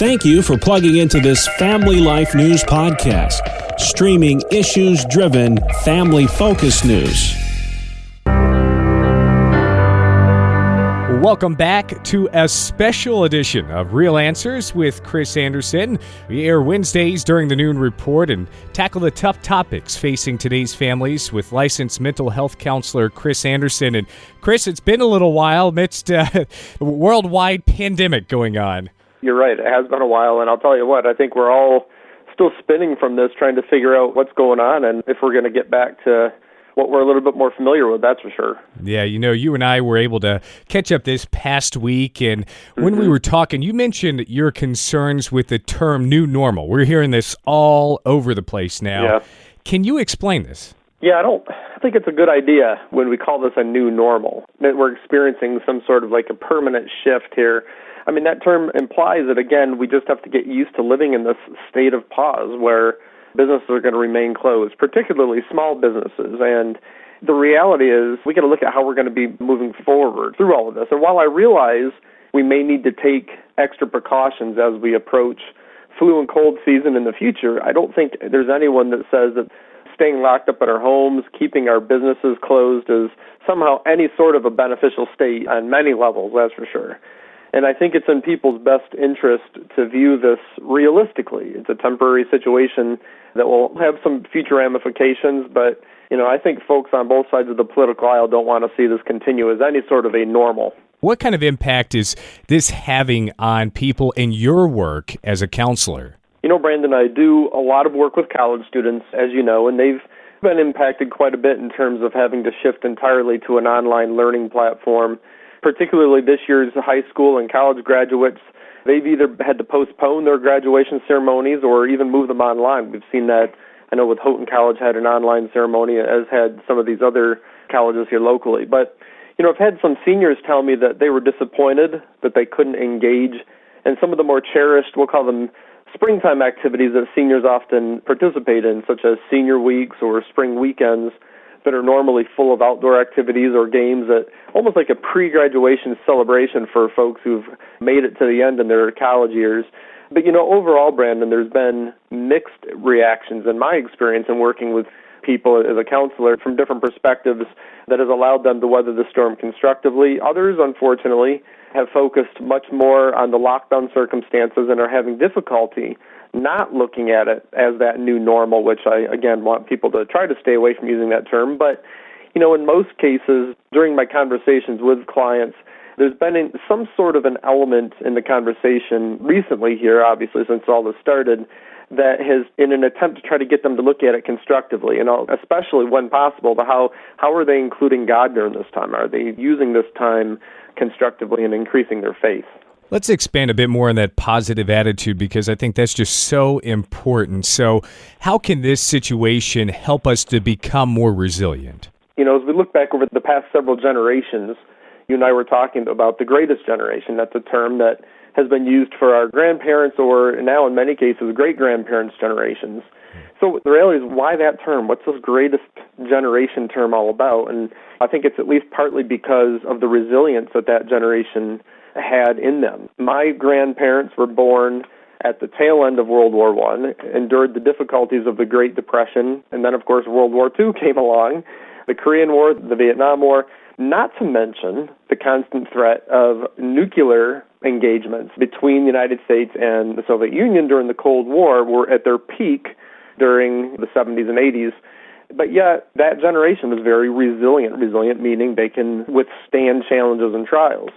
Thank you for plugging into this Family Life News podcast, streaming issues-driven, family-focused news. Welcome back to a special edition of Real Answers with Chris Anderson. We air Wednesdays during the noon report and tackle the tough topics facing today's families with licensed mental health counselor Chris Anderson. And Chris, it's been a little while amidst a worldwide pandemic going on. You're right. It has been a while, and I'll tell you what, I think we're all still spinning from this, trying to figure out what's going on and if we're going to get back to what we're a little bit more familiar with, that's for sure. Yeah, you know, you and I were able to catch up this past week, and when we were talking, you mentioned your concerns with the term new normal. We're hearing this all over the place now. Yeah. Can you explain this? Yeah, I think it's a good idea when we call this a new normal, that we're experiencing some sort of like a permanent shift here. I mean, that term implies that, again, we just have to get used to living in this state of pause where businesses are going to remain closed, particularly small businesses. And the reality is we got to look at how we're going to be moving forward through all of this. And while I realize we may need to take extra precautions as we approach flu and cold season in the future, I don't think there's anyone that says that staying locked up in our homes, keeping our businesses closed is somehow any sort of a beneficial state on many levels, that's for sure. And I think it's in people's best interest to view this realistically. It's a temporary situation that will have some future ramifications, but I think folks on both sides of the political aisle don't want to see this continue as any sort of a normal. What kind of impact is this having on people in your work as a counselor? Brandon, I do a lot of work with college students, as you know, and they've been impacted quite a bit in terms of having to shift entirely to an online learning platform. Particularly this year's high school and college graduates, they've either had to postpone their graduation ceremonies or even move them online. We've seen that, I know with Houghton College had an online ceremony, as had some of these other colleges here locally. But, I've had some seniors tell me that they were disappointed that they couldn't engage in some of the more cherished, we'll call them springtime activities that seniors often participate in, such as senior weeks or spring weekends, that are normally full of outdoor activities or games, that almost like a pre-graduation celebration for folks who've made it to the end in their college years. But, overall, Brandon, there's been mixed reactions in my experience in working with people as a counselor from different perspectives that has allowed them to weather the storm constructively. Others, unfortunately, have focused much more on the lockdown circumstances and are having difficulty not looking at it as that new normal, which I, again, want people to try to stay away from using that term. But, in most cases, during my conversations with clients, there's been some sort of an element in the conversation recently here, obviously, since all this started, that has, in an attempt to try to get them to look at it constructively, especially when possible, to how are they including God during this time? Are they using this time constructively and increasing their faith? Let's expand a bit more on that positive attitude, because I think that's just so important. So how can this situation help us to become more resilient? As we look back over the past several generations, you and I were talking about the greatest generation. That's a term that has been used for our grandparents or now in many cases great-grandparents' generations. So the reality is, why that term? What's this greatest generation term all about? And I think it's at least partly because of the resilience that generation had in them. My grandparents were born at the tail end of World War I, endured the difficulties of the Great Depression, and then, of course, World War II came along, the Korean War, the Vietnam War, not to mention the constant threat of nuclear engagements between the United States and the Soviet Union during the Cold War were at their peak during the 70s and 80s. But yet, that generation was very resilient meaning they can withstand challenges and trials.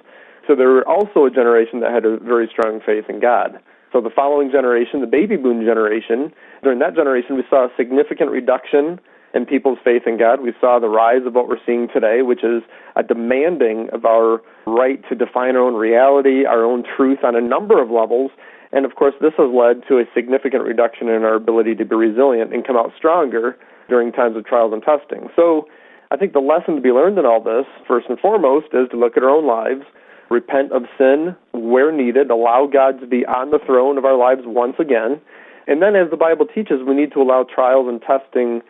So they were also a generation that had a very strong faith in God. So the following generation, the baby boom generation, during that generation we saw a significant reduction in people's faith in God. We saw the rise of what we're seeing today, which is a demanding of our right to define our own reality, our own truth on a number of levels. And of course, this has led to a significant reduction in our ability to be resilient and come out stronger during times of trials and testing. So I think the lesson to be learned in all this, first and foremost, is to look at our own lives, repent of sin where needed, allow God to be on the throne of our lives once again. And then, as the Bible teaches, we need to allow trials and testing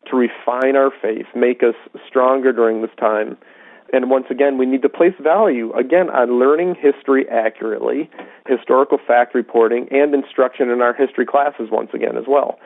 to refine our faith, make us stronger during this time. And once again, we need to place value, again, on learning history accurately, historical fact reporting, and instruction in our history classes once again as well.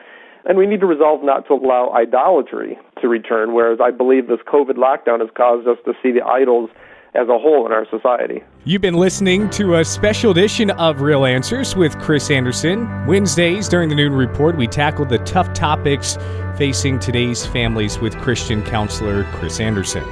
And we need to resolve not to allow idolatry to return, whereas I believe this COVID lockdown has caused us to see the idols as a whole in our society. You've been listening to a special edition of Real Answers with Chris Anderson. Wednesdays during the Noon Report, we tackle the tough topics facing today's families with Christian counselor Chris Anderson.